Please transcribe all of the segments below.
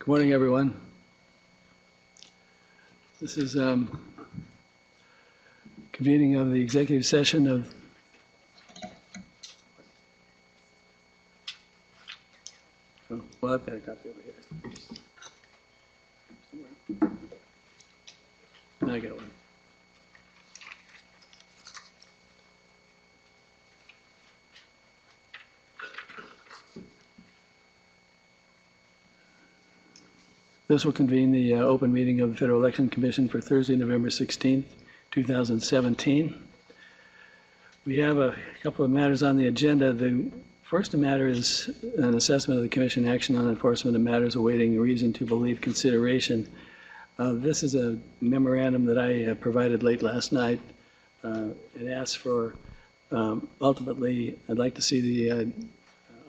Good morning, everyone. This is convening of the executive session of well, I've got a copy over here. I got one. This will convene the open meeting of the Federal Election Commission for Thursday, November 16th, 2017. We have a couple of matters on the agenda. The first matter is an assessment of the Commission action on enforcement of matters awaiting reason to believe consideration. This is a memorandum that I provided late last night. It asks for, ultimately, I'd like to see the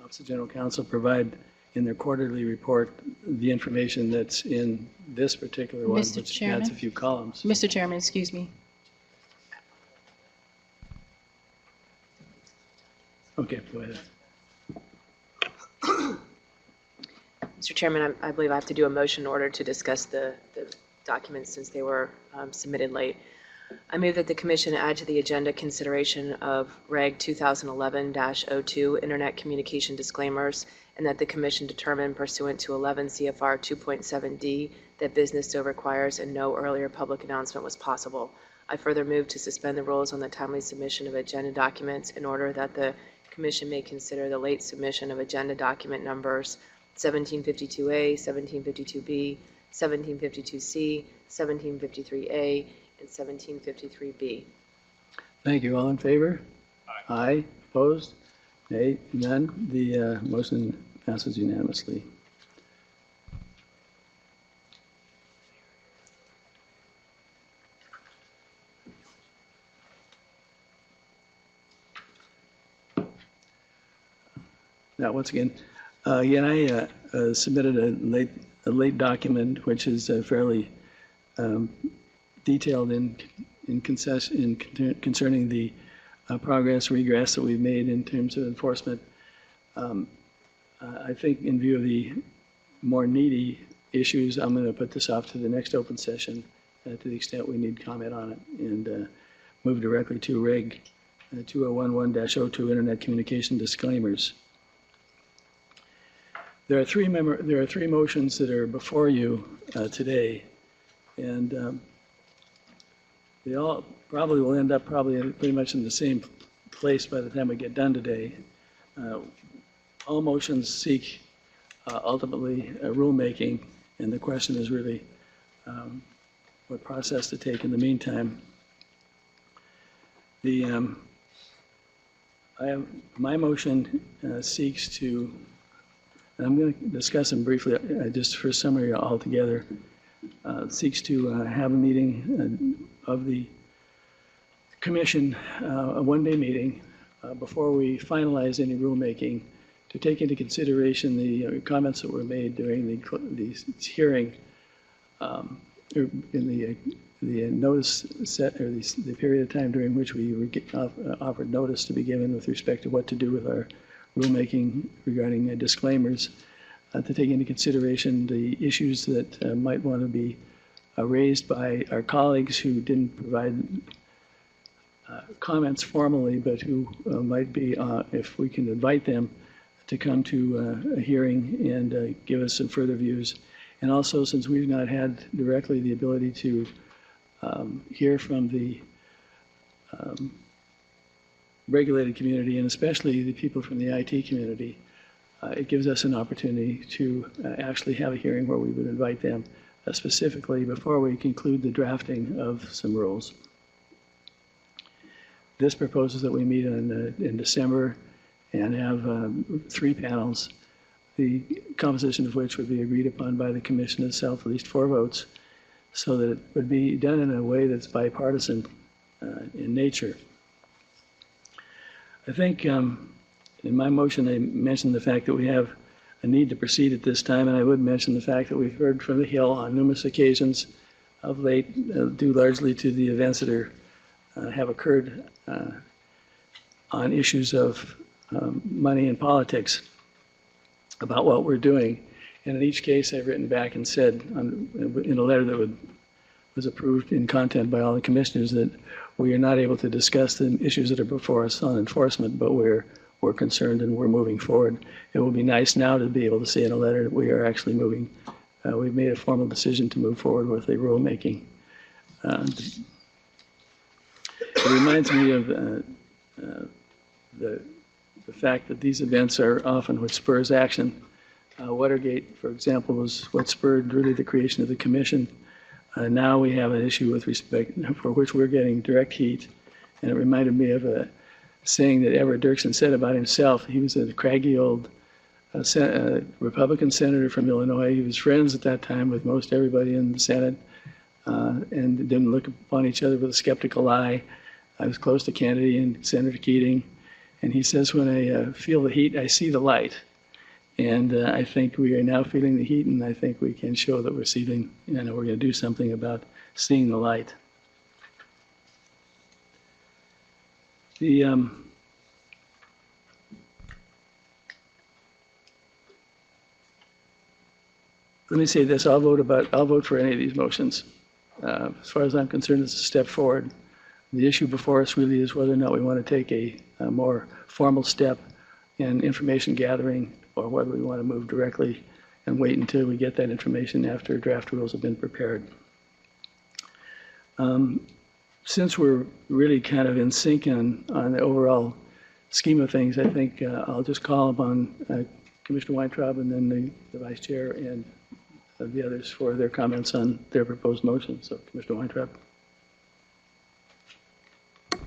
Office of General Counsel provide in their quarterly report the information that's in this particular one, Mr. which Chairman? adds a few columns. Mr. Chairman, excuse me. Okay, go ahead. Mr. Chairman, I believe I have to do a motion in order to discuss the documents since they were submitted late. I move that the Commission add to the agenda consideration of Reg 2011-02 Internet Communication Disclaimers, and that the Commission determine pursuant to 11 CFR 2.7D that business so requires and no earlier public announcement was possible. I further move to suspend the rules on the timely submission of agenda documents in order that the Commission may consider the late submission of agenda document numbers 1752A, 1752B, 1752C, 1753A, and 1753B. Thank you. All in favor? Aye. Aye. Opposed? Nay? None? The motion passes unanimously. Now, once again, I submitted a late document, which is fairly detailed concerning the progress, regress that we've made in terms of enforcement. I think in view of the more needy issues, I'm going to put this off to the next open session to the extent we need comment on it, and move directly to Reg 2011-02 Internet Communication Disclaimers. There are three motions that are before you today, and they all probably will end up pretty much in the same place by the time we get done today. All motions seek ultimately rulemaking, and the question is really what process to take in the meantime. My motion seeks to, and I'm going to discuss them briefly, just for summary altogether, seeks to have a meeting of the Commission, a one-day meeting, before we finalize any rulemaking, to take into consideration the comments that were made during the hearing, in the notice set, or the period of time during which we were offered notice to be given with respect to what to do with our rulemaking regarding disclaimers, to take into consideration the issues that might want to be raised by our colleagues who didn't provide comments formally, but who might be, if we can invite them to come to a hearing and give us some further views. And also, since we've not had directly the ability to hear from the regulated community, and especially the people from the IT community, it gives us an opportunity to actually have a hearing where we would invite them specifically before we conclude the drafting of some rules. This proposes that we meet in December and have 3 panels, the composition of which would be agreed upon by the Commission itself, at least 4 votes, so that it would be done in a way that's bipartisan in nature. I think in my motion I mentioned the fact that we have a need to proceed at this time, and I would mention the fact that we've heard from the Hill on numerous occasions of late, due largely to the events that have occurred on issues of money and politics, about what we're doing. And in each case, I've written back and said, in a letter that was approved in content by all the commissioners, that we are not able to discuss the issues that are before us on enforcement, but we're concerned and we're moving forward. It will be nice now to be able to say in a letter that we are actually moving. We've made a formal decision to move forward with the rulemaking. It reminds me of the fact that these events are often what spurs action. Watergate, for example, was what spurred really the creation of the commission. Now we have an issue with respect for which we're getting direct heat. And it reminded me of a saying that Everett Dirksen said about himself. He was a craggy old Republican senator from Illinois. He was friends at that time with most everybody in the Senate and didn't look upon each other with a skeptical eye. I was close to Kennedy and Senator Keating. And he says, when I feel the heat, I see the light. And I think we are now feeling the heat, and I think we can show that we're seeing, we're going to do something about seeing the light. Let me say this: I'll vote for any of these motions. As far as I'm concerned, it's a step forward. The issue before us really is whether or not we want to take a more formal step in information gathering, or whether we want to move directly and wait until we get that information after draft rules have been prepared. Since we're really kind of in sync on the overall scheme of things, I think I'll just call upon Commissioner Weintraub and then the Vice Chair and the others for their comments on their proposed motion. So, Commissioner Weintraub. Did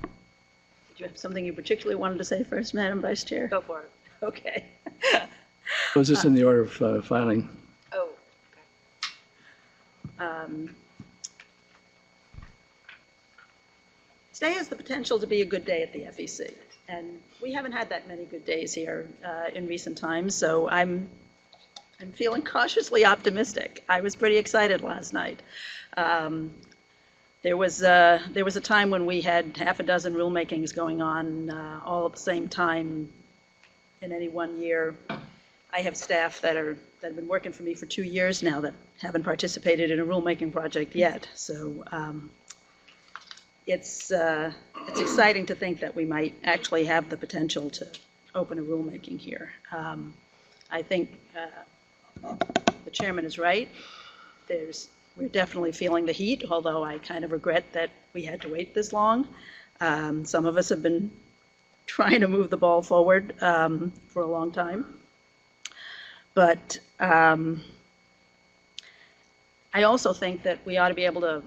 you have something you particularly wanted to say first, Madam Vice Chair? Go for it. Okay. Was this in the order of filing? Oh, okay. Today has the potential to be a good day at the FEC, and we haven't had that many good days here in recent times, so I'm feeling cautiously optimistic. I was pretty excited last night. There was a time when we had half a dozen rulemakings going on all at the same time in any one year. I have staff that have been working for me for 2 years now that haven't participated in a rulemaking project yet. So it's exciting to think that we might actually have the potential to open a rulemaking here. I think the chairman is right. We're definitely feeling the heat, although I kind of regret that we had to wait this long. Some of us have been trying to move the ball forward for a long time. But I also think that we ought to be able to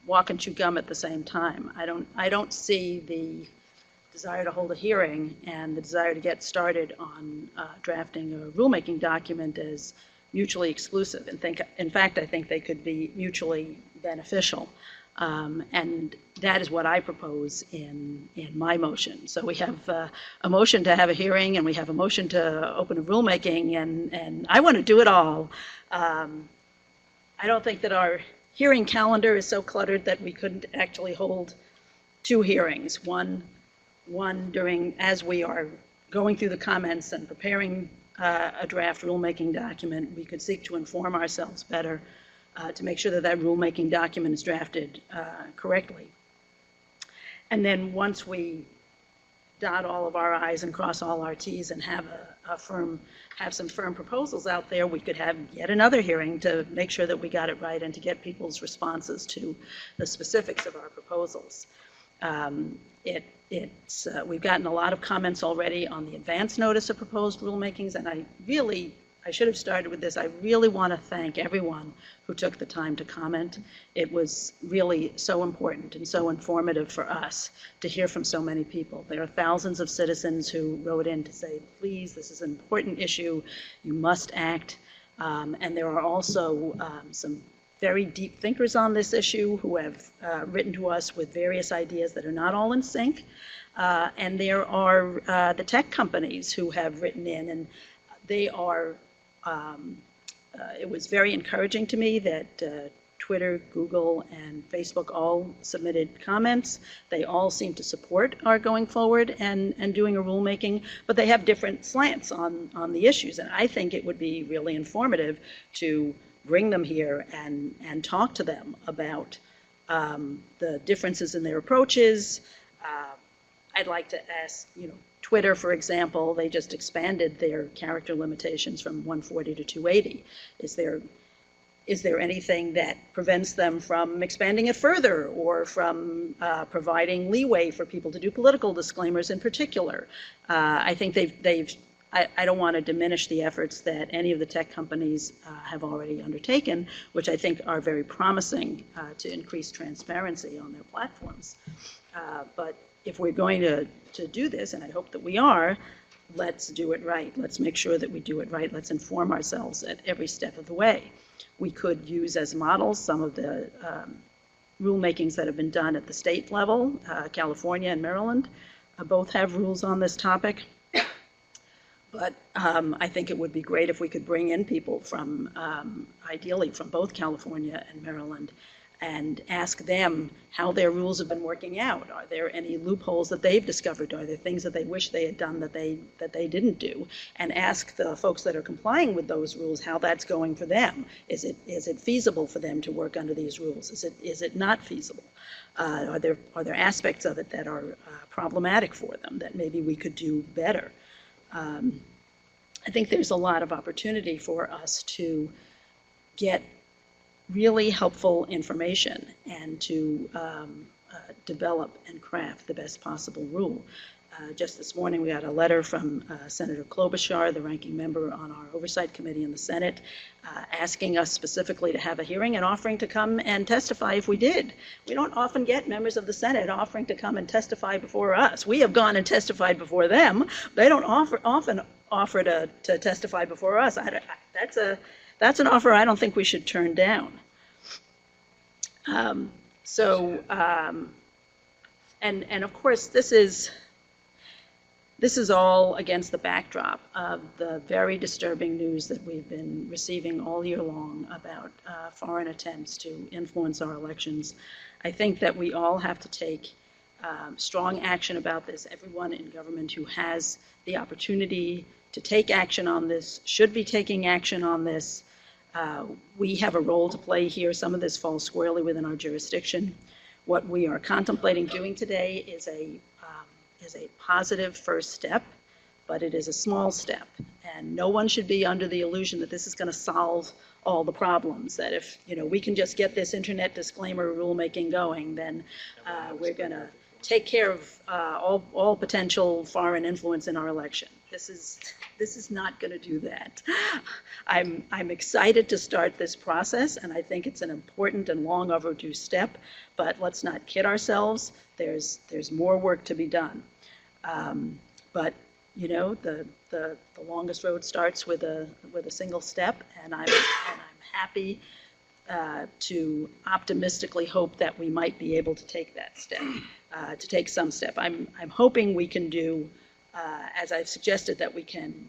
walk and chew gum at the same time. I don't see the desire to hold a hearing and the desire to get started on drafting a rulemaking document as mutually exclusive. In fact, I think they could be mutually beneficial. And that is what I propose in my motion. So we have a motion to have a hearing, and we have a motion to open a rulemaking, and I want to do it all. I don't think that our hearing calendar is so cluttered that we couldn't actually hold 2 hearings. One during, as we are going through the comments and preparing a draft rulemaking document, we could seek to inform ourselves better to make sure that that rulemaking document is drafted correctly. And then once we dot all of our I's and cross all our T's and have some firm proposals out there, we could have yet another hearing to make sure that we got it right and to get people's responses to the specifics of our proposals. We've gotten a lot of comments already on the advance notice of proposed rulemakings, and I should have started with this. I really want to thank everyone who took the time to comment. It was really so important and so informative for us to hear from so many people. There are thousands of citizens who wrote in to say, please, this is an important issue, you must act. And there are also some very deep thinkers on this issue who have written to us with various ideas that are not all in sync. And there are the tech companies who have written in, and they are, it was very encouraging to me that Twitter, Google, and Facebook all submitted comments. They all seem to support our going forward and doing a rulemaking, but they have different slants on the issues. And I think it would be really informative to bring them here and talk to them about the differences in their approaches. I'd like to ask, Twitter, for example, they just expanded their character limitations from 140 to 280. Is there anything that prevents them from expanding it further, or from providing leeway for people to do political disclaimers in particular? I think I don't want to diminish the efforts that any of the tech companies have already undertaken, which I think are very promising to increase transparency on their platforms. But if we're going to do this, and I hope that we are, let's do it right. Let's make sure that we do it right. Let's inform ourselves at every step of the way. We could use as models some of the rulemakings that have been done at the state level. California and Maryland both have rules on this topic. But I think it would be great if we could bring in people from, ideally from both California and Maryland, and ask them how their rules have been working out. Are there any loopholes that they've discovered? Are there things that they wish they had done that they didn't do? And ask the folks that are complying with those rules how that's going for them. Is it feasible for them to work under these rules? Is it not feasible? Are there aspects of it that are problematic for them that maybe we could do better? I think there's a lot of opportunity for us to get really helpful information and to develop and craft the best possible rule. Just this morning, we got a letter from Senator Klobuchar, the ranking member on our Oversight Committee in the Senate, asking us specifically to have a hearing and offering to come and testify if we did. We don't often get members of the Senate offering to come and testify before us. We have gone and testified before them. They don't often offer to testify before us. That's an offer I don't think we should turn down. And of course, this is all against the backdrop of the very disturbing news that we've been receiving all year long about foreign attempts to influence our elections. I think that we all have to take strong action about this. Everyone in government who has the opportunity to take action on this should be taking action on this. We have a role to play here. Some of this falls squarely within our jurisdiction. What we are contemplating doing today is a positive first step, but it is a small step. And no one should be under the illusion that this is going to solve all the problems, that if we can just get this internet disclaimer rulemaking going, then we're going to take care of all potential foreign influence in our election. This is not going to do that. I'm excited to start this process, and I think it's an important and long overdue step, but let's not kid ourselves. There's more work to be done. But the longest road starts with a single step, and I'm happy to optimistically hope that we might be able to take that step, to take some step. I'm hoping we can do, as I've suggested, that we can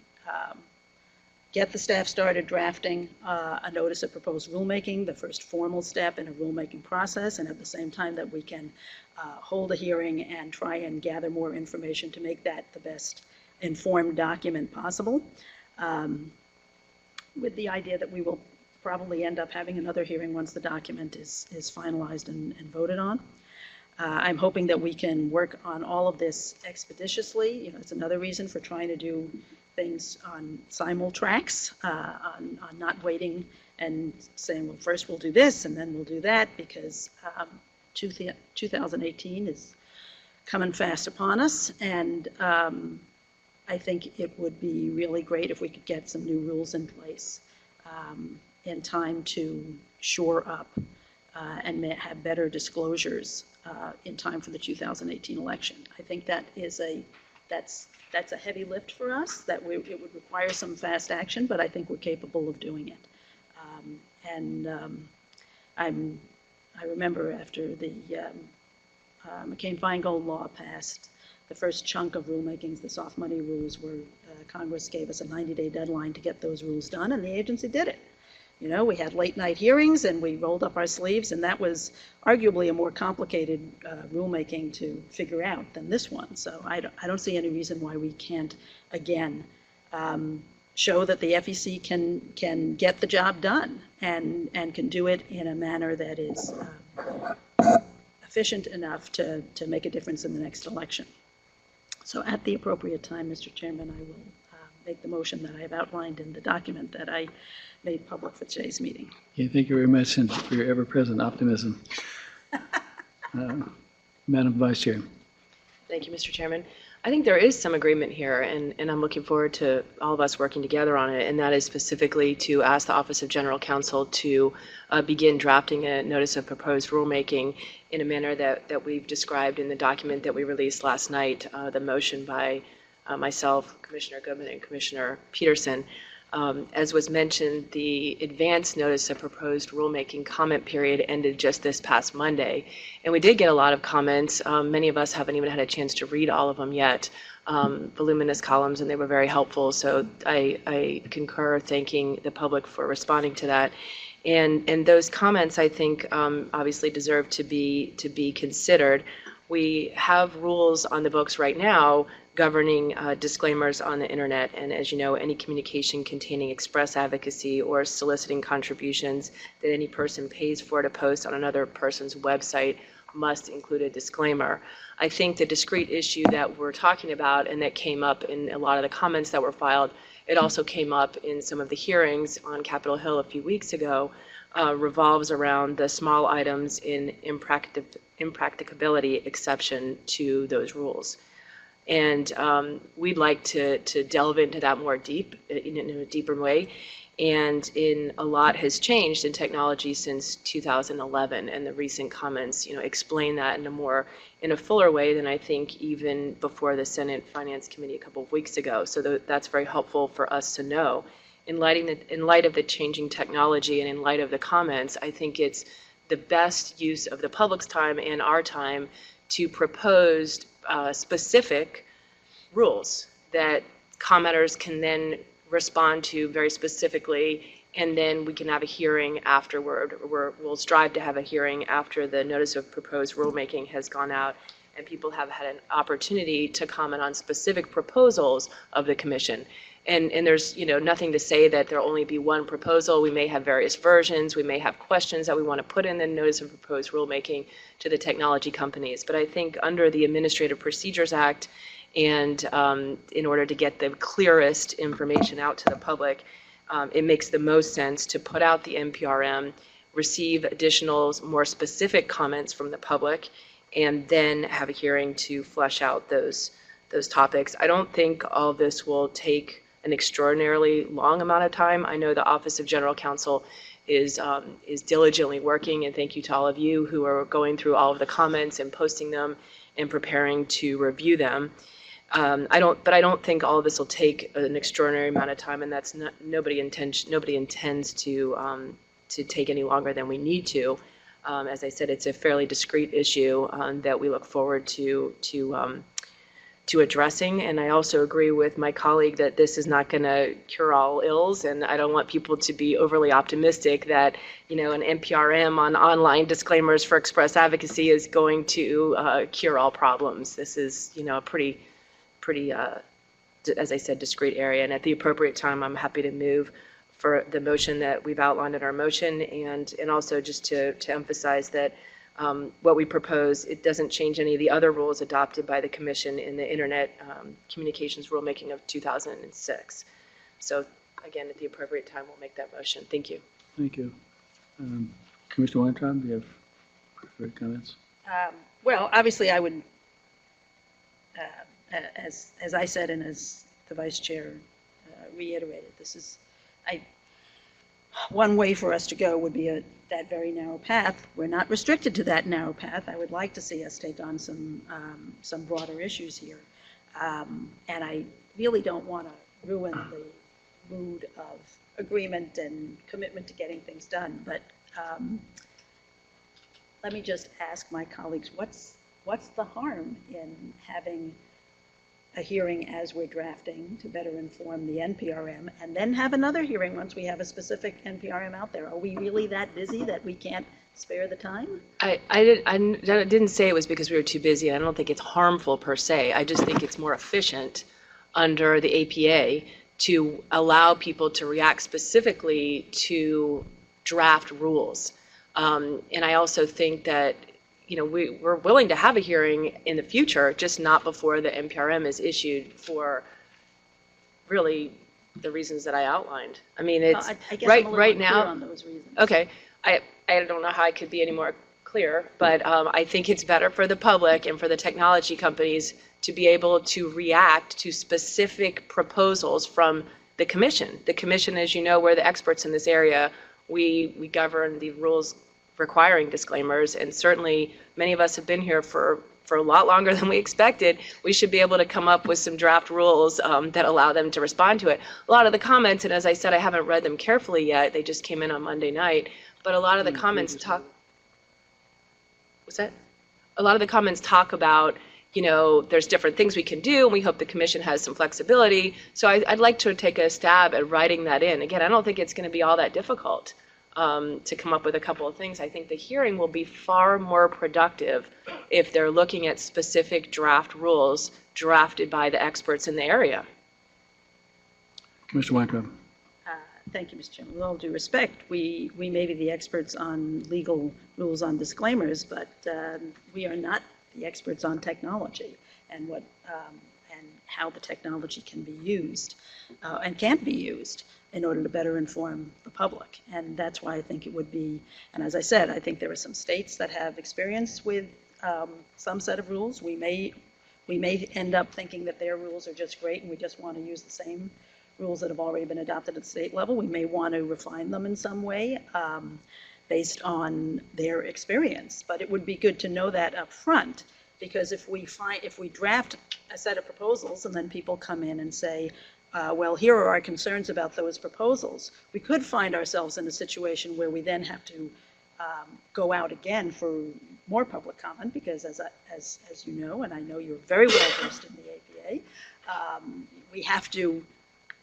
get the staff started drafting a notice of proposed rulemaking, the first formal step in a rulemaking process, and at the same time that we can hold a hearing and try and gather more information to make that the best informed document possible, with the idea that we will probably end up having another hearing once the document is finalized and voted on. I'm hoping that we can work on all of this expeditiously. It's another reason for trying to do things on simul-tracks, on not waiting and saying, well, first we'll do this and then we'll do that, because 2018 is coming fast upon us, and I think it would be really great if we could get some new rules in place in time to shore up and have better disclosures in time for the 2018 election. I think that is that's a heavy lift for us. It would require some fast action, but I think we're capable of doing it. I remember after the McCain-Feingold law passed, the first chunk of rulemakings, the soft money rules, were Congress gave us a 90-day deadline to get those rules done, and the agency did it. You know, we had late night hearings and we rolled up our sleeves, and that was arguably a more complicated rulemaking to figure out than this one. So I don't see any reason why we can't, again, show that the FEC can get the job done and can do it in a manner that is efficient enough to make a difference in the next election. So at the appropriate time, Mr. Chairman, I will make the motion that I have outlined in the document that I made public for today's meeting. Okay, thank you very much and for your ever-present optimism. Madam Vice Chair. Thank you, Mr. Chairman. I think there is some agreement here, and I'm looking forward to all of us working together on it, and that is specifically to ask the Office of General Counsel to begin drafting a notice of proposed rulemaking in a manner that we've described in the document that we released last night, the motion by myself, Commissioner Goodman, and Commissioner Peterson. As was mentioned, the advance notice of proposed rulemaking comment period ended just this past Monday, and we did get a lot of comments. Many of us haven't even had a chance to read all of them yet, voluminous columns, and they were very helpful. So I concur thanking the public for responding to that. And those comments, I think, obviously deserve to be considered. We have rules on the books right now governing disclaimers on the internet, and as you know, any communication containing express advocacy or soliciting contributions that any person pays for to post on another person's website must include a disclaimer. I think the discrete issue that we're talking about and that came up in a lot of the comments that were filed, it also came up in some of the hearings on Capitol Hill a few weeks ago, revolves around the small items in impracticability exception to those rules. And we'd like to delve into that more in a deeper way. And a lot has changed in technology since 2011, and the recent comments, explain that in a fuller way than I think even before the Senate Finance Committee a couple of weeks ago. So that's very helpful for us to know. In light of the changing technology and in light of the comments, I think it's the best use of the public's time and our time to propose specific rules that commenters can then respond to very specifically, and then we can have a hearing afterward. We'll strive to have a hearing after the notice of proposed rulemaking has gone out and people have had an opportunity to comment on specific proposals of the commission. And there's nothing to say that there'll only be one proposal. We may have various versions. We may have questions that we want to put in the notice of proposed rulemaking to the technology companies. But I think under the Administrative Procedures Act, and in order to get the clearest information out to the public, it makes the most sense to put out the NPRM, receive additional, more specific comments from the public, and then have a hearing to flesh out those topics. I don't think all of this will take an extraordinarily long amount of time. I know the Office of General Counsel is diligently working, and thank you to all of you who are going through all of the comments and posting them and preparing to review them. I don't think all of this will take an extraordinary amount of time, and that's nobody intends to take any longer than we need to. As I said, it's a fairly discrete issue that we look forward to addressing, and I also agree with my colleague that this is not going to cure all ills, and I don't want people to be overly optimistic that an NPRM on online disclaimers for express advocacy is going to cure all problems. This is a pretty, as I said, discrete area, and at the appropriate time, I'm happy to move for the motion that we've outlined in our motion, and also just to emphasize that what we propose, it doesn't change any of the other rules adopted by the Commission in the Internet Communications Rulemaking of 2006. So again, at the appropriate time, we'll make that motion. Thank you. Thank you. Commissioner Weintraub, do you have further comments? Well, obviously, I would, as I said and as the Vice Chair reiterated, this is, one way for us to go would be that very narrow path. We're not restricted to that narrow path. I would like to see us take on some broader issues here. And I really don't want to ruin the mood of agreement and commitment to getting things done. But let me just ask my colleagues, what's the harm in having a hearing as we're drafting to better inform the NPRM, and then have another hearing once we have a specific NPRM out there? Are we really that busy that we can't spare the time? I didn't say it was because we were too busy. I don't think it's harmful per se. I just think it's more efficient under the APA to allow people to react specifically to draft rules. And I also think that, we're willing to have a hearing in the future, just not before the NPRM is issued for really the reasons that I outlined. I mean, it's I guess right I'm a little right unclear now. on those reasons. Okay, I don't know how I could be any more clear, but I think it's better for the public and for the technology companies to be able to react to specific proposals from the commission. The commission, as you know, we're the experts in this area. We govern the rules requiring disclaimers, and certainly many of us have been here for a lot longer than we expected. We should be able to come up with some draft rules that allow them to respond to it. A lot of the comments, and as I said, I haven't read them carefully yet, they just came in on Monday night, but a lot of the comments talk, what's that? A lot of the comments talk about, there's different things we can do, and we hope the commission has some flexibility. So I'd like to take a stab at writing that in. Again, I don't think it's going to be all that difficult to come up with a couple of things. I think the hearing will be far more productive if they're looking at specific draft rules drafted by the experts in the area. Commissioner Weintraub. Thank you, Mr. Chairman. With all due respect, we may be the experts on legal rules on disclaimers, but we are not the experts on technology and and how the technology can be used and can't be used in order to better inform the public. And that's why I think it would be, and as I said, I think there are some states that have experience with some set of rules. We may end up thinking that their rules are just great and we just want to use the same rules that have already been adopted at the state level. We may want to refine them in some way based on their experience. But it would be good to know that up front, because if we draft a set of proposals and then people come in and say, well, here are our concerns about those proposals, we could find ourselves in a situation where we then have to go out again for more public comment, because as you know, and I know you're very well versed in the APA, we have to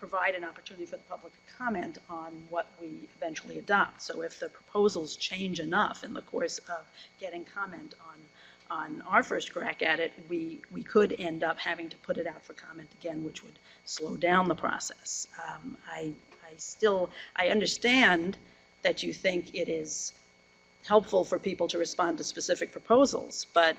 provide an opportunity for the public to comment on what we eventually adopt. So if the proposals change enough in the course of getting comment on our first crack at it, we could end up having to put it out for comment again, which would slow down the process. I understand that you think it is helpful for people to respond to specific proposals, but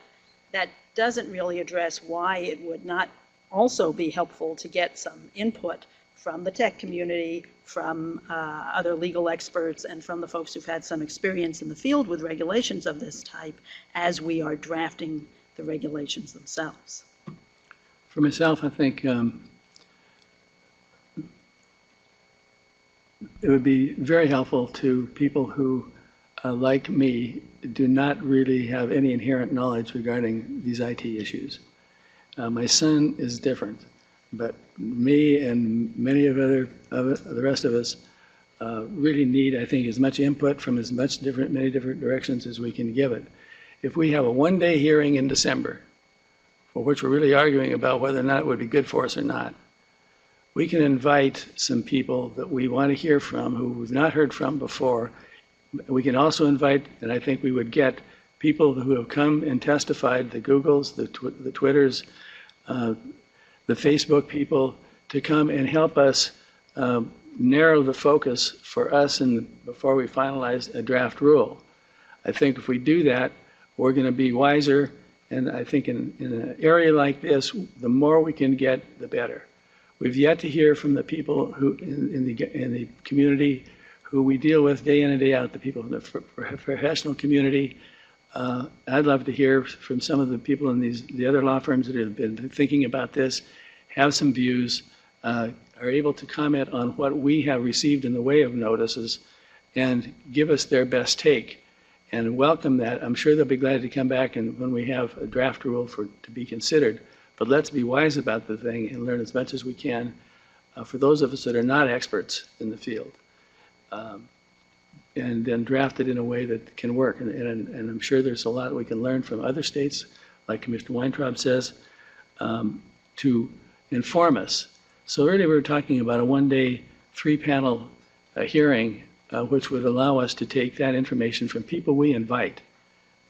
that doesn't really address why it would not also be helpful to get some input from the tech community, from other legal experts, and from the folks who've had some experience in the field with regulations of this type as we are drafting the regulations themselves. For myself, I think it would be very helpful to people who, like me, do not really have any inherent knowledge regarding these IT issues. My son is different, but me and many of the rest of us really need, I think, as much input from many different directions as we can give it. If we have a one-day hearing in December, for which we're really arguing about whether or not it would be good for us or not, we can invite some people that we want to hear from who we've not heard from before. We can also invite, and I think we would get, people who have come and testified, the Googles, the Twitters, the Facebook people, to come and help us narrow the focus for us before we finalize a draft rule. I think if we do that, we're going to be wiser, and I think in an area like this, the more we can get, the better. We've yet to hear from the people who in the community who we deal with day in and day out, the people in the professional community. I'd love to hear from some of the people in the other law firms that have been thinking about this, have some views, are able to comment on what we have received in the way of notices, and give us their best take, and welcome that. I'm sure they'll be glad to come back and when we have a draft rule to be considered. But let's be wise about the thing and learn as much as we can for those of us that are not experts in the field. And then draft it in a way that can work. And I'm sure there's a lot we can learn from other states, like Commissioner Weintraub says, to inform us. So really, we're talking about a one-day, three-panel hearing, which would allow us to take that information from people we invite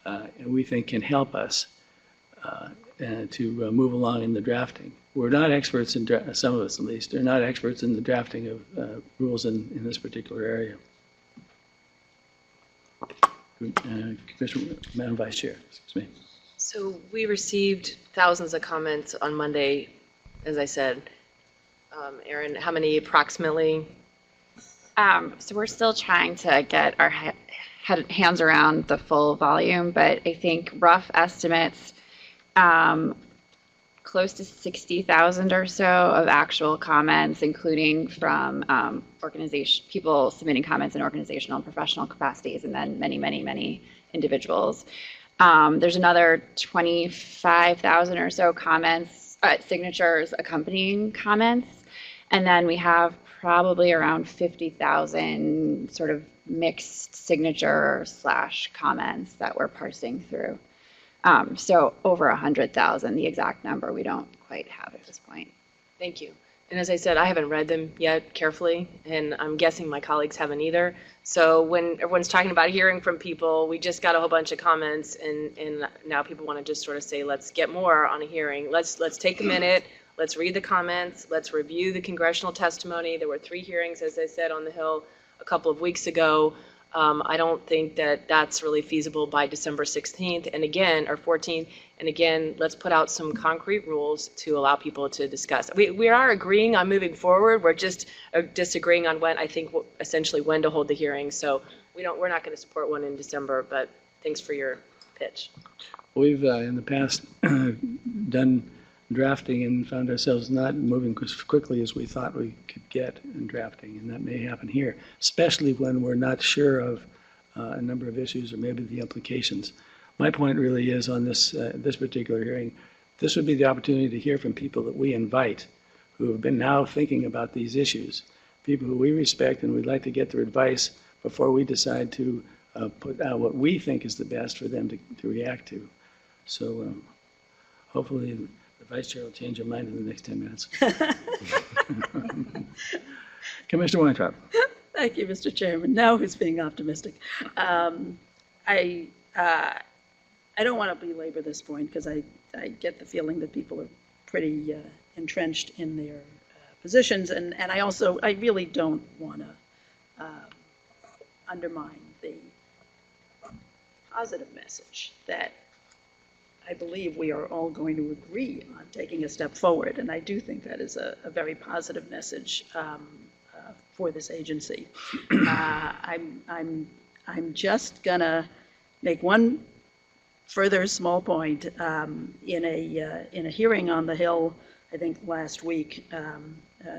and we think can help us to move along in the drafting. We're not experts in, some of us at least, are not experts in the drafting of rules in this particular area. Commissioner, Madam Vice Chair, excuse me. So we received thousands of comments on Monday, as I said. Erin, how many approximately? So we're still trying to get our hands around the full volume, but I think rough estimates, close to 60,000 or so of actual comments, including from people submitting comments in organizational and professional capacities, and then many, many, many individuals. There's another 25,000 or so comments, signatures accompanying comments, and then we have probably around 50,000 sort of mixed signature / comments that we're parsing through. So over 100,000, the exact number we don't quite have at this point. Thank you. And as I said, I haven't read them yet carefully, and I'm guessing my colleagues haven't either. So when everyone's talking about hearing from people, we just got a whole bunch of comments, and now people want to just sort of say, let's get more on a hearing. Let's take a minute. Let's read the comments. Let's review the congressional testimony. There were 3 hearings, as I said, on the Hill a couple of weeks ago. I don't think that that's really feasible by December 16th and again, or 14th. And again, let's put out some concrete rules to allow people to discuss. We are agreeing on moving forward. We're just disagreeing on when, I think, essentially when to hold the hearing. So we're not going to support one in December, but thanks for your pitch. We've in the past done drafting and found ourselves not moving as quickly as we thought we could get in drafting, and that may happen here, especially when we're not sure of a number of issues or maybe the implications. My point really is on this this particular hearing, this would be the opportunity to hear from people that we invite who have been now thinking about these issues, people who we respect and we'd like to get their advice before we decide to put out what we think is the best for them to react to. So hopefully the Vice Chair will change her mind in the next 10 minutes. Commissioner Weintraub. Thank you, Mr. Chairman. Now who's being optimistic? I don't want to belabor this point because I get the feeling that people are pretty entrenched in their positions, and I really don't want to undermine the positive message that I believe we are all going to agree on taking a step forward, and I do think that is a very positive message for this agency. I'm just gonna make one further small point. In a hearing on the Hill, I think last week,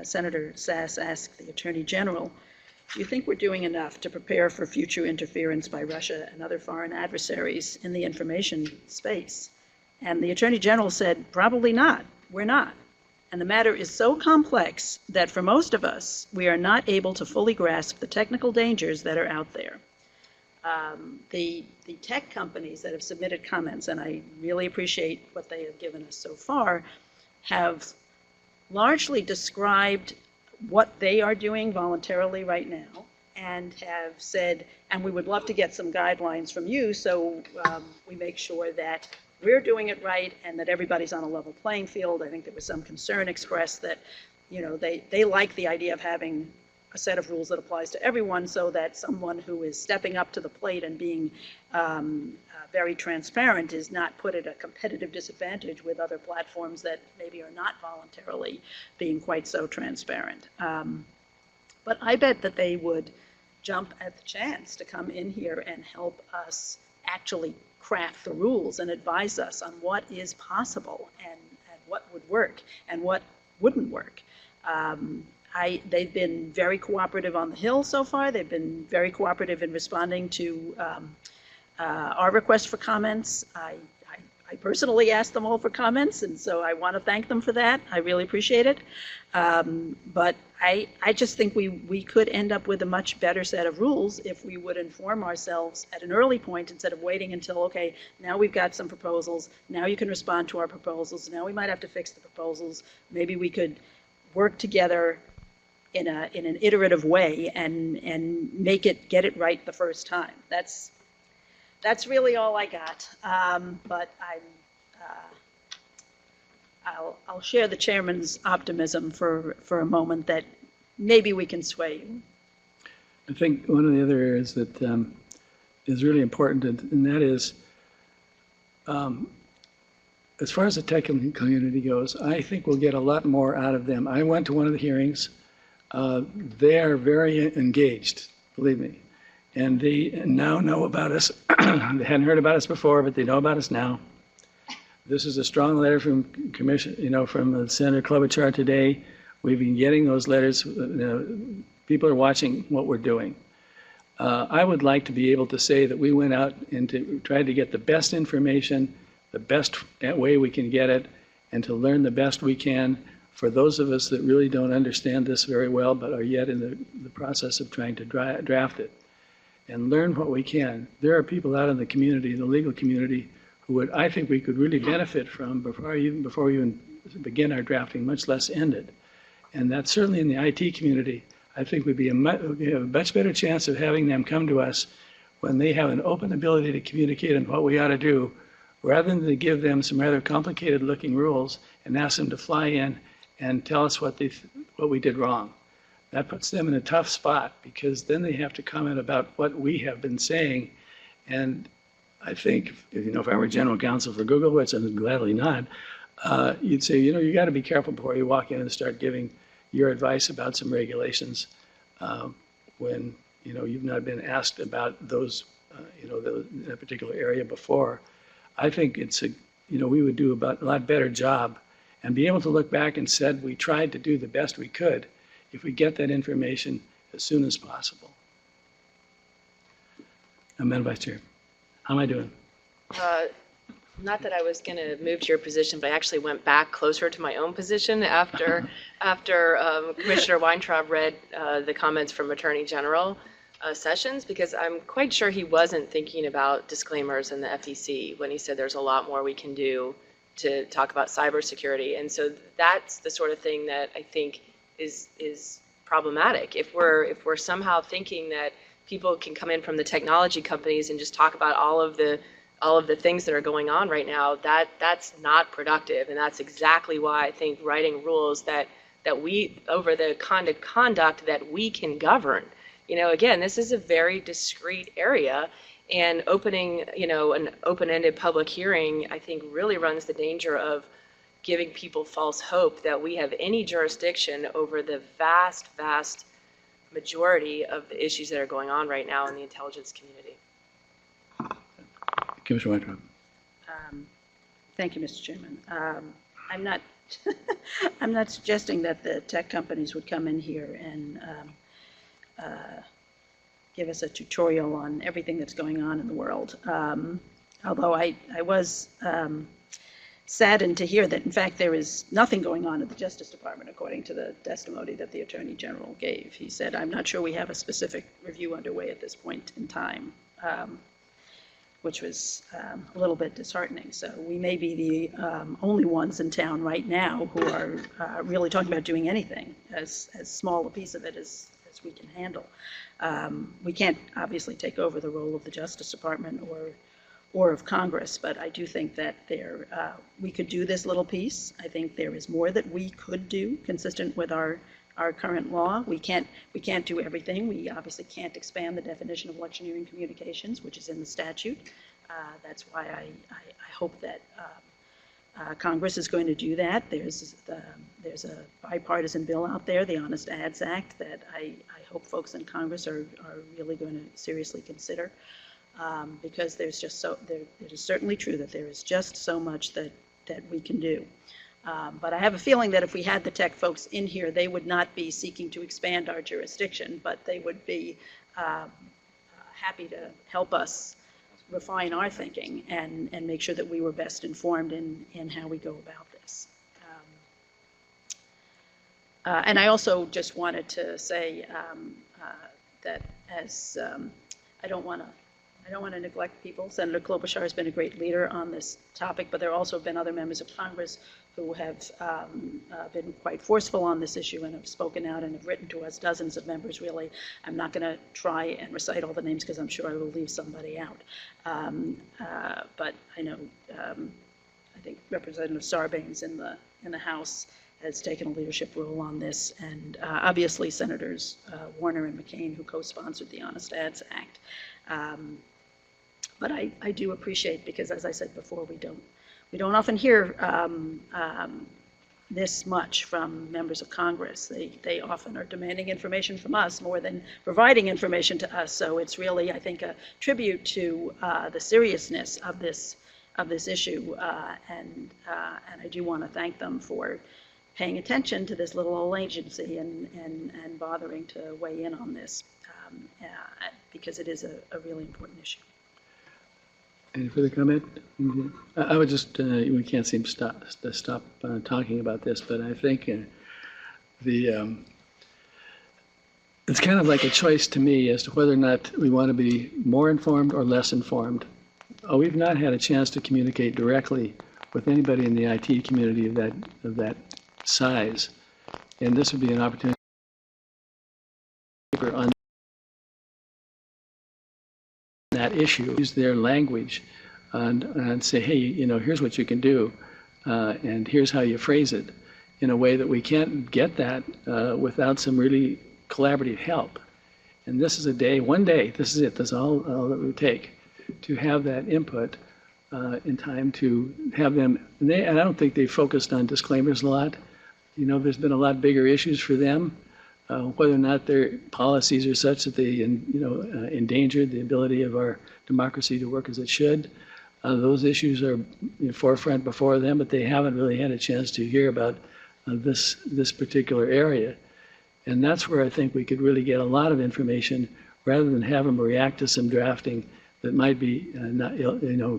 Senator Sass asked the Attorney General, "Do you think we're doing enough to prepare for future interference by Russia and other foreign adversaries in the information space?" And the Attorney General said, "Probably not. We're not. And the matter is so complex that for most of us, we are not able to fully grasp the technical dangers that are out there." The tech companies that have submitted comments, and I really appreciate what they have given us so far, have largely described what they are doing voluntarily right now and have said, and we would love to get some guidelines from you so we make sure that we're doing it right and that everybody's on a level playing field. I think there was some concern expressed that, you know, they like the idea of having a set of rules that applies to everyone so that someone who is stepping up to the plate and being very transparent is not put at a competitive disadvantage with other platforms that maybe are not voluntarily being quite so transparent. But I bet that they would jump at the chance to come in here and help us actually craft the rules and advise us on what is possible and what would work and what wouldn't work. They've been very cooperative on the Hill so far. They've been very cooperative in responding to our request for comments. I I personally asked them all for comments, and so I want to thank them for that. I really appreciate it. But I just think we could end up with a much better set of rules if we would inform ourselves at an early point instead of waiting until, okay, now we've got some proposals, now you can respond to our proposals, now we might have to fix the proposals. Maybe we could work together in an iterative way and get it right the first time. That's really all I got. But I'll share the chairman's optimism for a moment that maybe we can sway you. I think one of the other areas that is really important, and that is, as far as the tech community goes, I think we'll get a lot more out of them. I went to one of the hearings. They are very engaged, believe me. And they now know about us. They hadn't heard about us before, but they know about us now. This is a strong letter from from Senator Klobuchar today. We've been getting those letters. People are watching what we're doing. I would like to be able to say that we went out and tried to get the best information, the best way we can get it, and to learn the best we can for those of us that really don't understand this very well, but are yet in the process of trying to draft it, and learn what we can. There are people out in the community, the legal community, who I think we could really benefit from before we even begin our drafting, much less end it. And that's certainly in the IT community. I think we have a much better chance of having them come to us when they have an open ability to communicate on what we ought to do, rather than to give them some rather complicated looking rules and ask them to fly in and tell us what we did wrong. That puts them in a tough spot, because then they have to comment about what we have been saying. And I think, if I were general counsel for Google, which I'm gladly not, you'd say, you got to be careful before you walk in and start giving your advice about some regulations when, you've not been asked about those, that particular area before. I think we would do a lot better job and be able to look back and said we tried to do the best we could if we get that information as soon as possible. Madam Vice Chair, how am I doing? Not that I was going to move to your position, but I actually went back closer to my own position after Commissioner Weintraub read the comments from Attorney General Sessions, because I'm quite sure he wasn't thinking about disclaimers in the FTC when he said there's a lot more we can do to talk about cybersecurity. And so that's the sort of thing that I think is problematic. If we're somehow thinking that people can come in from the technology companies and just talk about all of the things that are going on right now, that's not productive. And that's exactly why I think writing rules that we, over the kind of conduct that we can govern. Again, this is a very discrete area, and opening, an open-ended public hearing, I think really runs the danger of giving people false hope that we have any jurisdiction over the vast, vast majority of the issues that are going on right now in the intelligence community. Commissioner Weintraub. Thank you, Mr. Chairman. I'm not I'm not suggesting that the tech companies would come in here and give us a tutorial on everything that's going on in the world. Although I was saddened to hear that, in fact, there is nothing going on at the Justice Department, according to the testimony that the Attorney General gave. He said, I'm not sure we have a specific review underway at this point in time, which was a little bit disheartening. So we may be the only ones in town right now who are really talking about doing anything, as small a piece of it as we can handle. We can't obviously take over the role of the Justice Department or of Congress, but I do think that we could do this little piece. I think there is more that we could do consistent with our current law. We can't do everything. We obviously can't expand the definition of electioneering communications, which is in the statute. That's why I hope that Congress is going to do that. There's a bipartisan bill out there, the Honest Ads Act, that I hope folks in Congress are really going to seriously consider, because it is certainly true that there is just so much that we can do. But I have a feeling that if we had the tech folks in here, they would not be seeking to expand our jurisdiction, but they would be happy to help us refine our thinking and make sure that we were best informed in how we go about this. And I also just wanted to say that as I don't want to neglect people. Senator Klobuchar has been a great leader on this topic, but there also have been other members of Congress who have been quite forceful on this issue and have spoken out and have written to us, dozens of members really. I'm not going to try and recite all the names because I'm sure I will leave somebody out. But I know, I think Representative Sarbanes in the House has taken a leadership role on this, and obviously Senators Warner and McCain, who co-sponsored the Honest Ads Act. But I do appreciate, because as I said before, we don't often hear this much from members of Congress. They often are demanding information from us more than providing information to us. So it's really, I think, a tribute to the seriousness of this issue, and I do want to thank them for paying attention to this little old agency and bothering to weigh in on this, because it is a really important issue. Any further comment? I would just, we can't seem to stop talking about this, but I think it's kind of like a choice to me as to whether or not we want to be more informed or less informed. We've not had a chance to communicate directly with anybody in the IT community of that size, and this would be an opportunity on that issue, use their language and say, hey, here's what you can do, and here's how you phrase it, in a way that we can't get that without some really collaborative help. And this is one day, this is it, that's all that it would take to have that input in time to have them, and I don't think they focused on disclaimers a lot. There's been a lot bigger issues for them, whether or not their policies are such that they, endanger the ability of our democracy to work as it should. Those issues are in forefront before them, but they haven't really had a chance to hear about this particular area. And that's where I think we could really get a lot of information rather than have them react to some drafting that might be not,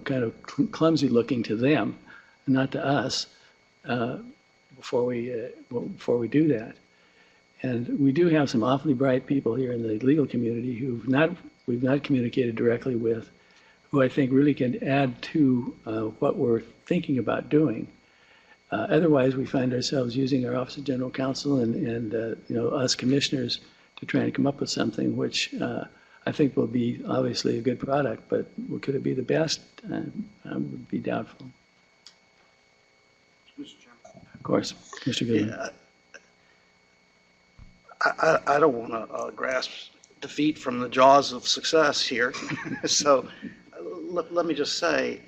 kind of clumsy looking to them, not to us. Before we do that. And we do have some awfully bright people here in the legal community who we've not communicated directly with, who I think really can add to what we're thinking about doing. Otherwise, we find ourselves using our Office of General Counsel and us commissioners to try and come up with something which I think will be obviously a good product, but could it be the best? I would be doubtful. Mr. Chairman. Of course, Mr. Goodman. Yeah, I don't want to grasp defeat from the jaws of success here. So let me just say,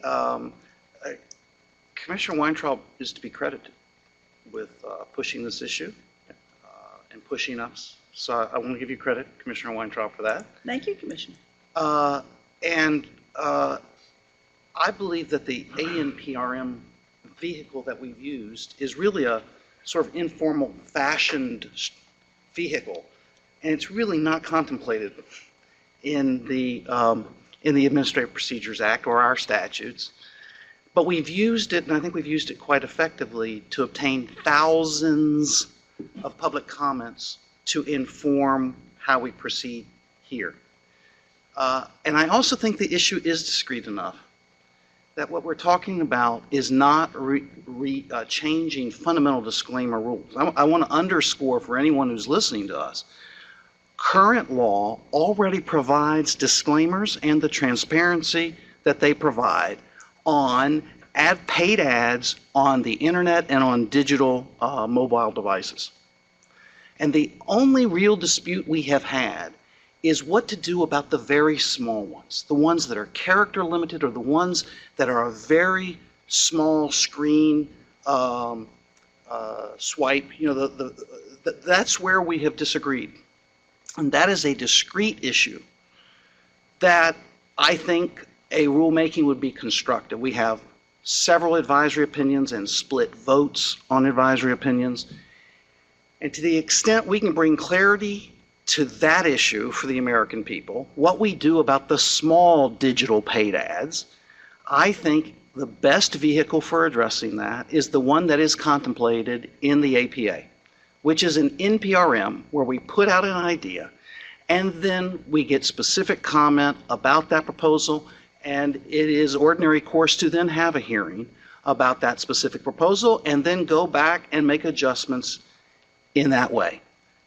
Commissioner Weintraub is to be credited with pushing this issue and pushing us. So I want to give you credit, Commissioner Weintraub, for that. Thank you, Commissioner. And I believe that the ANPRM vehicle that we've used is really a sort of informal fashioned vehicle, and it's really not contemplated in the Administrative Procedures Act or our statutes. But we've used it, and I think we've used it quite effectively, to obtain thousands of public comments to inform how we proceed here. And I also think the issue is discreet enough that what we're talking about is not changing fundamental disclaimer rules. I want to underscore for anyone who's listening to us, current law already provides disclaimers and the transparency that they provide on paid ads on the internet and on digital mobile devices. And the only real dispute we have had is what to do about the very small ones, the ones that are character limited or the ones that are a very small screen swipe. That's where we have disagreed. And that is a discrete issue that I think a rulemaking would be constructive. We have several advisory opinions and split votes on advisory opinions. And to the extent we can bring clarity to that issue for the American people, what we do about the small digital paid ads, I think the best vehicle for addressing that is the one that is contemplated in the APA, which is an NPRM where we put out an idea and then we get specific comment about that proposal, and it is ordinary course to then have a hearing about that specific proposal and then go back and make adjustments in that way.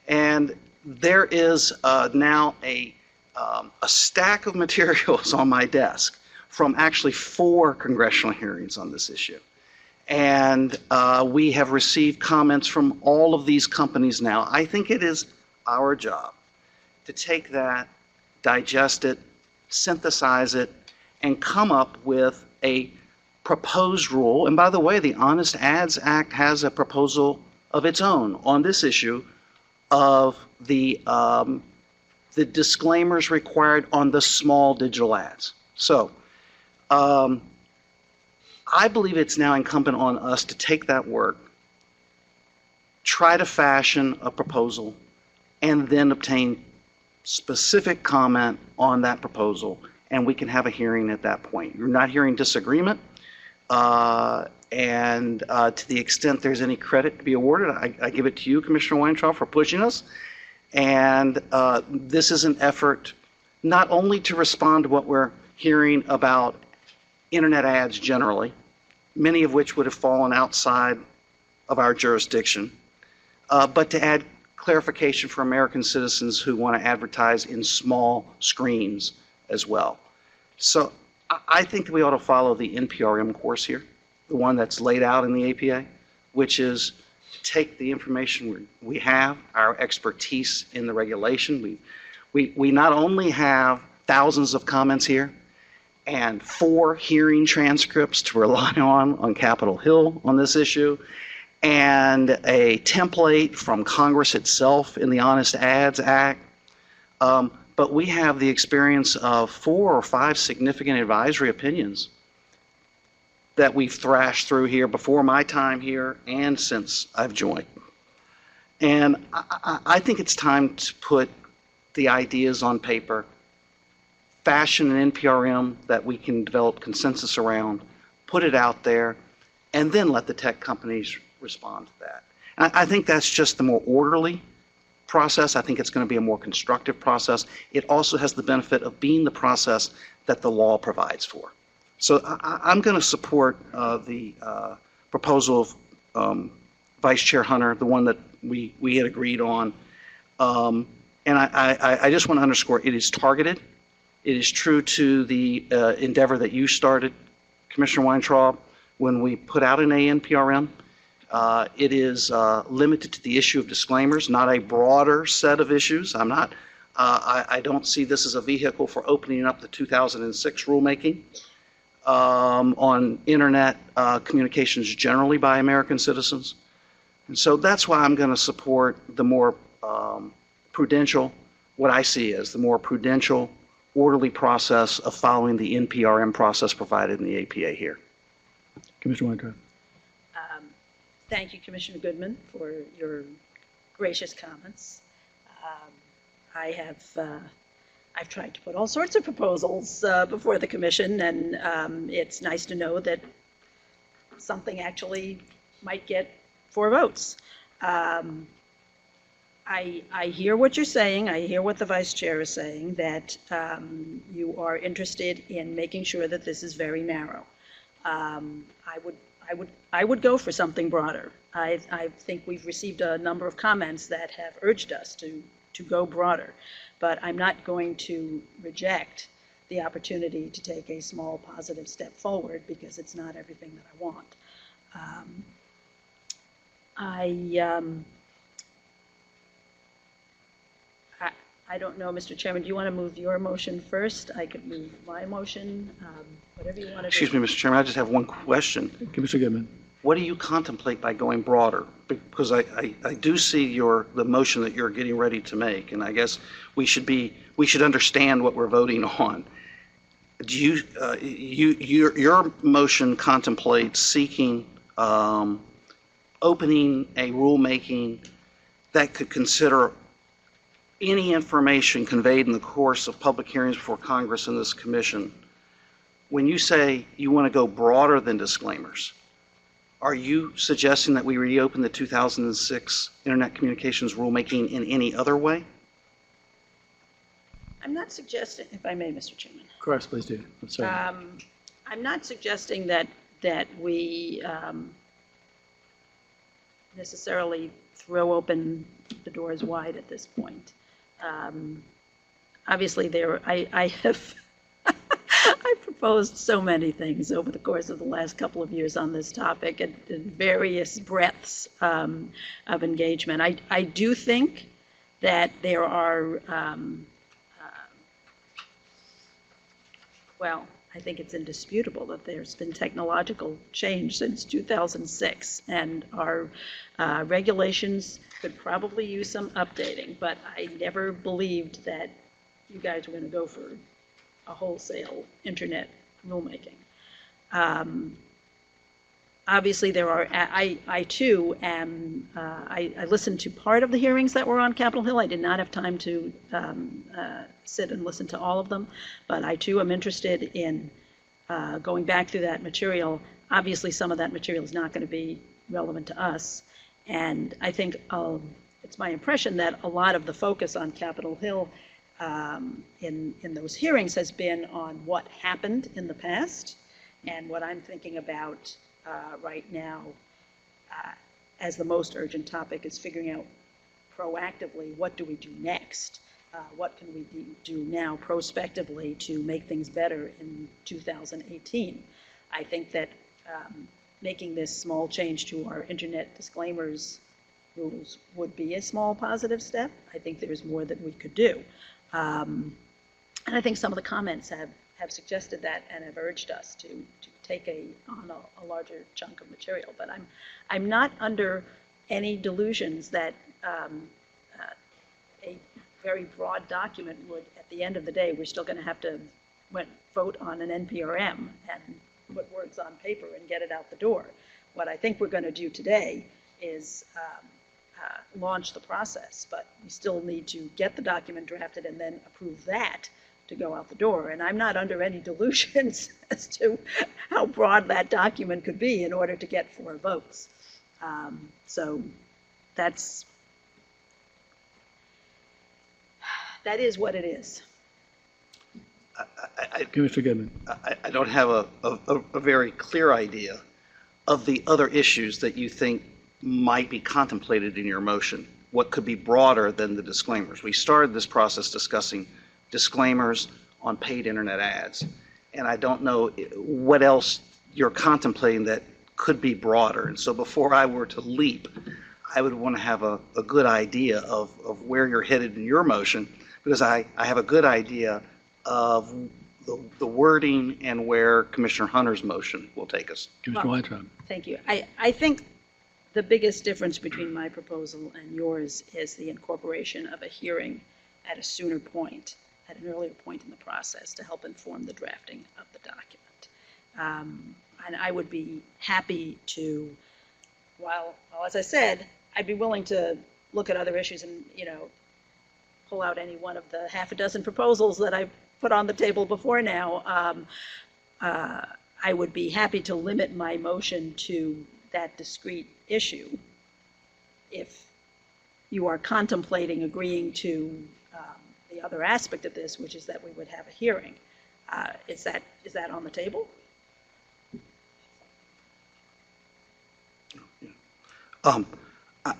And there is now a stack of materials on my desk from actually 4 congressional hearings on this issue. And we have received comments from all of these companies now. I think it is our job to take that, digest it, synthesize it, and come up with a proposed rule. And by the way, the Honest Ads Act has a proposal of its own on this issue of the disclaimers required on the small digital ads. So I believe it's now incumbent on us to take that work, try to fashion a proposal, and then obtain specific comment on that proposal, and we can have a hearing at that point. You're not hearing disagreement, and to the extent there's any credit to be awarded, I give it to you, Commissioner Weintraub, for pushing us. And this is an effort not only to respond to what we're hearing about internet ads generally, many of which would have fallen outside of our jurisdiction, but to add clarification for American citizens who want to advertise in small screens as well. So I think we ought to follow the NPRM course here, the one that's laid out in the APA, which is to take the information we have, our expertise in the regulation. We not only have thousands of comments here and 4 hearing transcripts to rely on Capitol Hill on this issue, and a template from Congress itself in the Honest Ads Act, but we have the experience of 4 or 5 significant advisory opinions that we've thrashed through here before my time here and since I've joined. And I think it's time to put the ideas on paper, fashion an NPRM that we can develop consensus around, put it out there, and then let the tech companies respond to that. And I think that's just the more orderly process. I think it's going to be a more constructive process. It also has the benefit of being the process that the law provides for. So I'm going to support the proposal of Vice Chair Hunter, the one that we had agreed on. And I just want to underscore, it is targeted. It is true to the endeavor that you started, Commissioner Weintraub, when we put out an ANPRM. It is limited to the issue of disclaimers, not a broader set of issues. I don't see this as a vehicle for opening up the 2006 rulemaking on internet communications generally by American citizens. And so that's why I'm going to support the more prudential, what I see as the more prudential, orderly process of following the NPRM process provided in the APA here. Commissioner Weintraub. Thank you, Commissioner Goodman, for your gracious comments. I've tried to put all sorts of proposals before the commission, and it's nice to know that something actually might get 4 votes. I hear what you're saying. I hear what the vice chair is saying, that you are interested in making sure that this is very narrow. I would go for something broader. I think we've received a number of comments that have urged us to go broader, but I'm not going to reject the opportunity to take a small positive step forward because it's not everything that I want. I don't know, Mr. Chairman, do you want to move your motion first? I could move my motion, whatever you want to do. Excuse me, Mr. Chairman, I just have one question. Commissioner Goodman. What do you contemplate by going broader? Because I do see the motion that you're getting ready to make, and I guess we should understand what we're voting on. Do your motion contemplates seeking opening a rulemaking that could consider any information conveyed in the course of public hearings before Congress and this commission, when you say you want to go broader than disclaimers, are you suggesting that we reopen the 2006 Internet Communications Rulemaking in any other way? I'm not suggesting, if I may, Mr. Chairman. Of course, please do. I'm sorry. I'm not suggesting that we necessarily throw open the doors wide at this point. Obviously, I have I've proposed so many things over the course of the last couple of years on this topic at various breadths of engagement. I do think that there are, well, I think it's indisputable that there's been technological change since 2006, and our regulations could probably use some updating, but I never believed that you guys were going to go for a wholesale internet rulemaking. Obviously, there are, I too am, I listened to part of the hearings that were on Capitol Hill. I did not have time to sit and listen to all of them, but I too am interested in going back through that material. Obviously, some of that material is not going to be relevant to us, and I think it's my impression that a lot of the focus on Capitol Hill in those hearings has been on what happened in the past, and what I'm thinking about right now as the most urgent topic is figuring out proactively what do we do next. What can we do now prospectively to make things better in 2018? I think that making this small change to our internet disclaimers rules would be a small positive step. I think there's more that we could do. And I think some of the comments have suggested that and have urged us to take on a larger chunk of material. But I'm not under any delusions that a very broad document would, at the end of the day, we're still going to have to vote on an NPRM and put words on paper and get it out the door. What I think we're going to do today is launch the process, but we still need to get the document drafted and then approve that to go out the door. And I'm not under any delusions as to how broad that document could be in order to get 4 votes. So that is what it is. Commissioner Goodman. I don't have a very clear idea of the other issues that you think might be contemplated in your motion. What could be broader than the disclaimers? We started this process discussing disclaimers on paid internet ads, and I don't know what else you're contemplating that could be broader. And so before I were to leap, I would want to have a good idea of where you're headed in your motion, because I have a good idea of the wording and where Commissioner Hunter's motion will take us. Commissioner Weintraub. Thank you. I think the biggest difference between my proposal and yours is the incorporation of a hearing at a sooner point, at an earlier point in the process, to help inform the drafting of the document. And I would be happy to, while as I said, I'd be willing to look at other issues and, pull out any one of the half a dozen proposals that I've put on the table before now. I would be happy to limit my motion to that discrete issue if you are contemplating agreeing to the other aspect of this, which is that we would have a hearing. Is that on the table?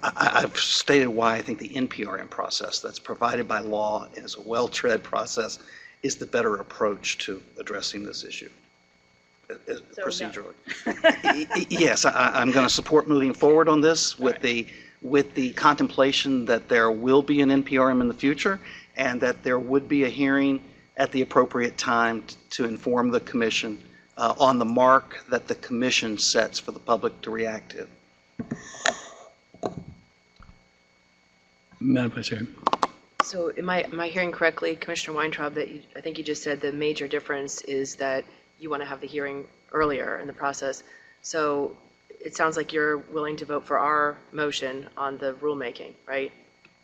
I've stated why I think the NPRM process that's provided by law as a well-tread process is the better approach to addressing this issue procedurally. No. Yes, I'm going to support moving forward on this with the contemplation that there will be an NPRM in the future and that there would be a hearing at the appropriate time to inform the commission on the mark that the commission sets for the public to react to. Madam Vice Chair. So am I hearing correctly, Commissioner Weintraub, that I think you just said the major difference is that you want to have the hearing earlier in the process. So it sounds like you're willing to vote for our motion on the rulemaking, right?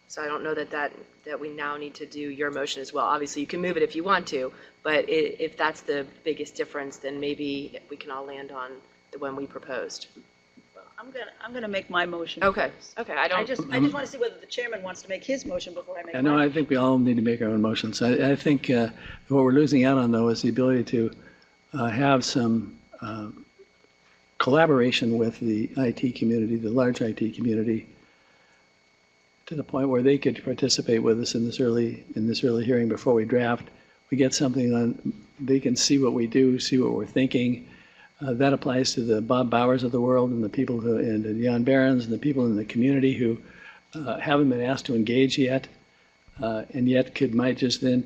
So I don't know that we now need to do your motion as well. Obviously, you can move it if you want to, but if that's the biggest difference, then maybe we can all land on the one we proposed. Well, I'm gonna make my motion. Okay, first. okay, I just want to see whether the chairman wants to make his motion before I make I mine. know, I think we all need to make our own motions. I think what we're losing out on, though, is the ability to have some collaboration with the IT community, the large IT community, to the point where they could participate with us in this early hearing before we draft. We get something on, they can see what we do, see what we're thinking. That applies to the Bob Bowers of the world and the people who, and the Jan Barons and the people in the community who haven't been asked to engage yet, and yet might just then,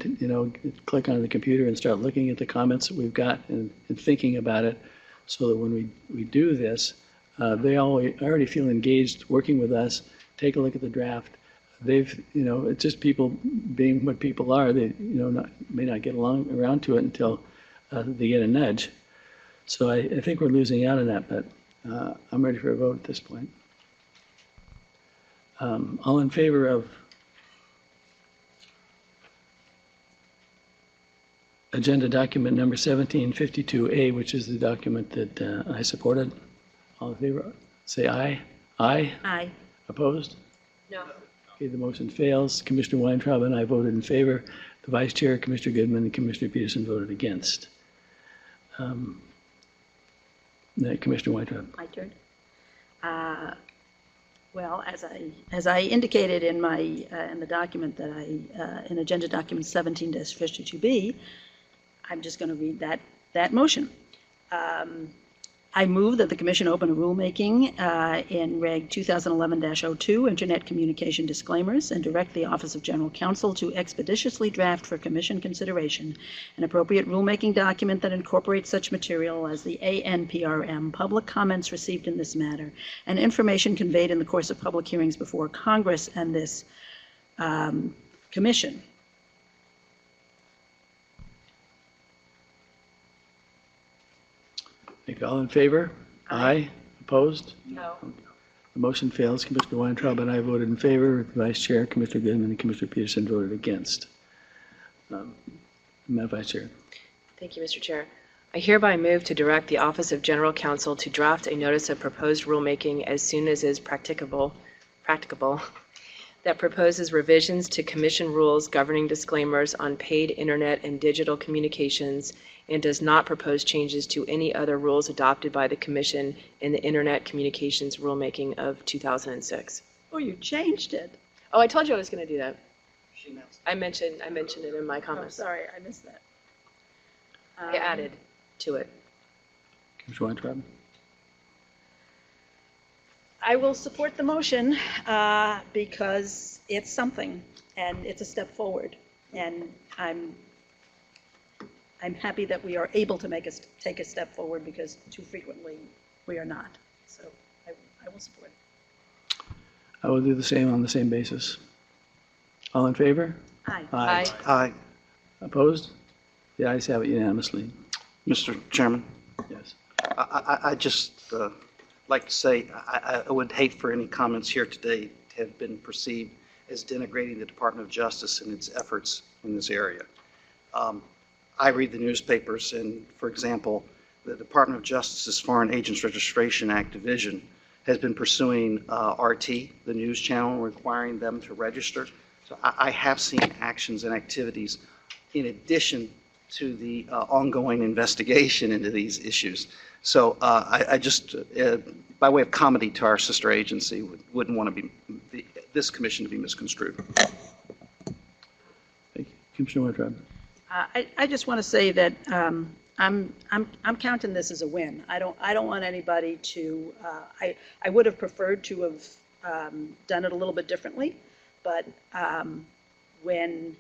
click on the computer and start looking at the comments that we've got and thinking about it, so that when we do this, they already feel engaged working with us. Take a look at the draft. It's just people being what people are. They, may not get around to it until they get a nudge. So I think we're losing out on that, but I'm ready for a vote at this point. All in favor of agenda document number 1752A, which is the document that I supported? All in favor, say aye. Aye? Aye. Opposed? No. Okay, the motion fails. Commissioner Weintraub and I voted in favor. The Vice Chair, Commissioner Goodman, and Commissioner Peterson voted against. Commissioner Weintraub. My turn. Well, as I indicated in my in the document that in agenda document 17-52B, I'm just going to read that motion. I move that the Commission open a rulemaking in Reg 2011-02, Internet Communication Disclaimers, and direct the Office of General Counsel to expeditiously draft for Commission consideration an appropriate rulemaking document that incorporates such material as the ANPRM, public comments received in this matter, and information conveyed in the course of public hearings before Congress and this Commission. Thank you. All in favor? Aye. Opposed? No. The motion fails. Commissioner Weintraub and I voted in favor. The Vice Chair, Commissioner Goodman, and Commissioner Peterson voted against. Madam Vice Chair. Thank you, Mr. Chair. I hereby move to direct the Office of General Counsel to draft a notice of proposed rulemaking as soon as is practicable, that proposes revisions to Commission rules governing disclaimers on paid internet and digital communications, and does not propose changes to any other rules adopted by the Commission in the Internet Communications Rulemaking of 2006. Oh, you changed it. Oh, I told you I was going to do that. She announced. I mentioned it in my Oh, comments. sorry, I missed that. I added to it. Commissioner Weintraub. I will support the motion because it's something, and it's a step forward. And I'm happy that we are able to take a step forward, because too frequently we are not. So I will support it. I will do the same on the same basis. All in favor? Aye. Aye. Aye. Opposed? The ayes have it unanimously. Mr. Chairman, Yes. I just like to say I would hate for any comments here today to have been perceived as denigrating the Department of Justice and its efforts in this area. I read the newspapers, and for example, the Department of Justice's Foreign Agents Registration Act division has been pursuing RT, the news channel, requiring them to register. So I have seen actions and activities in addition to the ongoing investigation into these issues. So I just, by way of comedy to our sister agency, wouldn't want to be this commission to be misconstrued. Thank you. Commissioner Weintraub. I just want to say that I'm counting this as a win. I don't want anybody to. I would have preferred to have done it a little bit differently, but when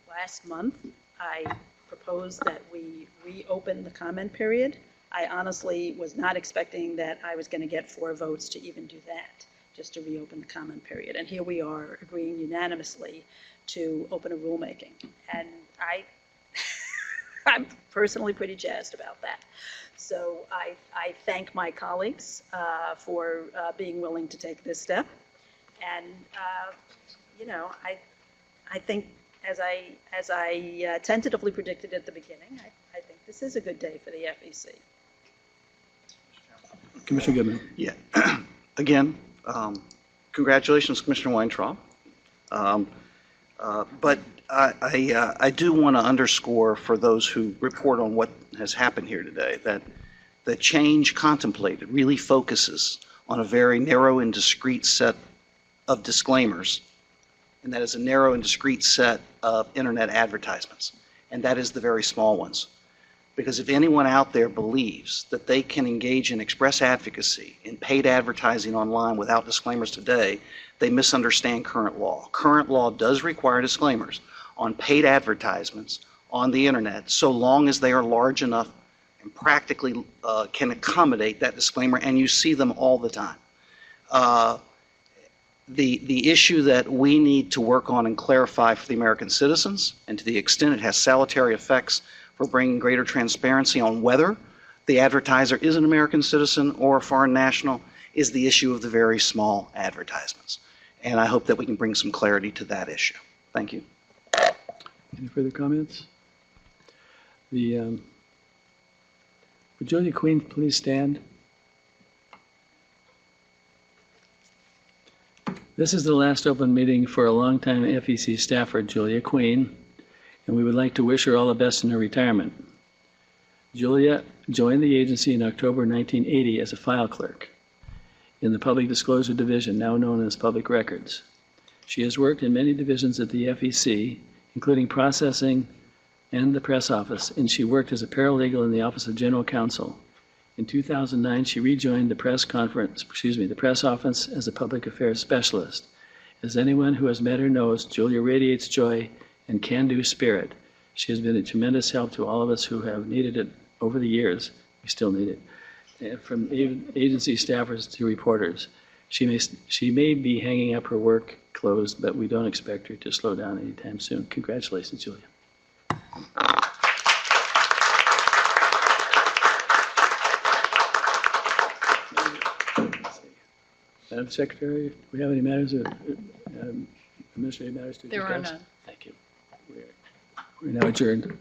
last month I proposed that we reopen the comment period, I honestly was not expecting that I was going to get 4 votes to even do that, just to reopen the comment period. And here we are agreeing unanimously to open a rulemaking. And I'm personally pretty jazzed about that. So I thank my colleagues for being willing to take this step. And, you know, I think, as I tentatively predicted at the beginning, I think this is a good day for the FEC. Commissioner Goodman. Yeah. Again, congratulations, Commissioner Weintraub. But I do want to underscore for those who report on what has happened here today that the change contemplated really focuses on a very narrow and discrete set of disclaimers, and that is a narrow and discrete set of internet advertisements, and that is the very small ones. Because if anyone out there believes that they can engage in express advocacy in paid advertising online without disclaimers today, they misunderstand current law. Current law does require disclaimers on paid advertisements on the internet, so long as they are large enough and practically can accommodate that disclaimer, and you see them all the time. The issue that we need to work on and clarify for the American citizens, and to the extent it has salutary effects for bringing greater transparency on whether the advertiser is an American citizen or a foreign national, is the issue of the very small advertisements. And I hope that we can bring some clarity to that issue. Thank you. Any further comments? Would Julia Queen please stand? This is the last open meeting for a longtime FEC staffer, Julia Queen, and we would like to wish her all the best in her retirement. Julia joined the agency in October 1980 as a file clerk in the Public Disclosure Division, now known as Public Records. She has worked in many divisions at the FEC, including processing and the press office, and she worked as a paralegal in the Office of General Counsel. In 2009, she rejoined the press office as a public affairs specialist. As anyone who has met her knows, Julia radiates joy and can-do spirit. She has been a tremendous help to all of us who have needed it over the years. We still need it. From agency staffers to reporters. She may be hanging up her work clothes, but we don't expect her to slow down anytime soon. Congratulations, Julia. Madam Secretary, do we have any matters, administrative matters to discuss? There are none. Thank you. We're now adjourned.